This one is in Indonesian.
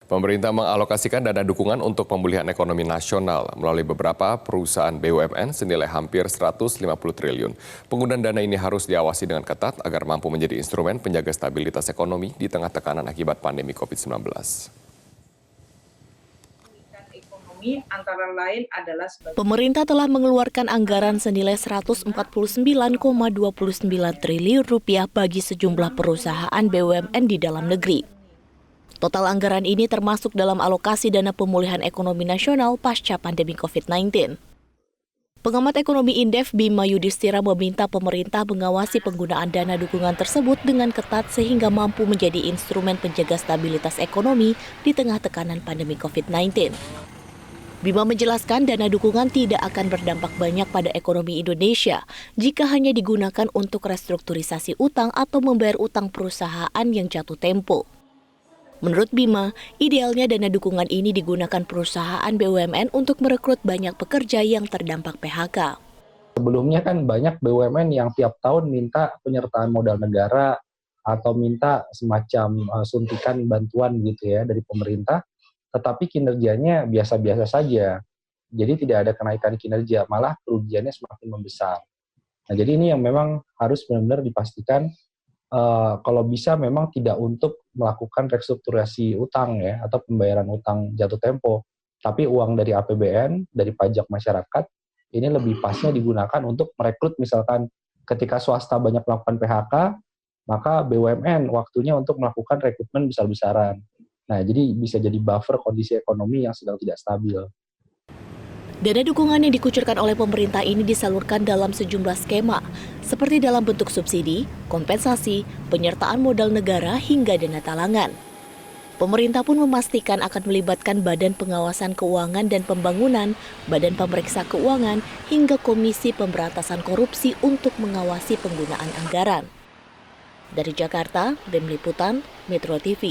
Pemerintah mengalokasikan dana dukungan untuk pemulihan ekonomi nasional melalui beberapa perusahaan BUMN senilai hampir 150 triliun. Penggunaan dana ini harus diawasi dengan ketat agar mampu menjadi instrumen penjaga stabilitas ekonomi di tengah tekanan akibat pandemi COVID-19. Pemerintah telah mengeluarkan anggaran senilai Rp149,29 triliun bagi sejumlah perusahaan BUMN di dalam negeri. Total anggaran ini termasuk dalam alokasi dana pemulihan ekonomi nasional pasca pandemi COVID-19. Pengamat ekonomi Indef Bima Yudhistira meminta pemerintah mengawasi penggunaan dana dukungan tersebut dengan ketat sehingga mampu menjadi instrumen penjaga stabilitas ekonomi di tengah tekanan pandemi COVID-19. Bima menjelaskan dana dukungan tidak akan berdampak banyak pada ekonomi Indonesia jika hanya digunakan untuk restrukturisasi utang atau membayar utang perusahaan yang jatuh tempo. Menurut Bima, idealnya dana dukungan ini digunakan perusahaan BUMN untuk merekrut banyak pekerja yang terdampak PHK. Sebelumnya kan banyak BUMN yang tiap tahun minta penyertaan modal negara atau minta semacam suntikan bantuan gitu ya dari pemerintah, tetapi kinerjanya biasa-biasa saja. Jadi tidak ada kenaikan kinerja, malah kerugiannya semakin membesar. Nah, jadi ini yang memang harus benar-benar dipastikan kalau bisa memang tidak untuk melakukan restrukturasi utang ya atau pembayaran utang jatuh tempo, tapi uang dari APBN, dari pajak masyarakat, ini lebih pasnya digunakan untuk merekrut misalkan ketika swasta banyak melakukan PHK, maka BUMN waktunya untuk melakukan rekrutmen besar-besaran. Nah, jadi bisa jadi buffer kondisi ekonomi yang sedang tidak stabil. Dana dukungan yang dikucurkan oleh pemerintah ini disalurkan dalam sejumlah skema, seperti dalam bentuk subsidi, kompensasi, penyertaan modal negara, hingga dana talangan. Pemerintah pun memastikan akan melibatkan Badan Pengawasan Keuangan dan Pembangunan, Badan Pemeriksa Keuangan, hingga Komisi Pemberantasan Korupsi untuk mengawasi penggunaan anggaran. Dari Jakarta, Tim Liputan, Metro TV.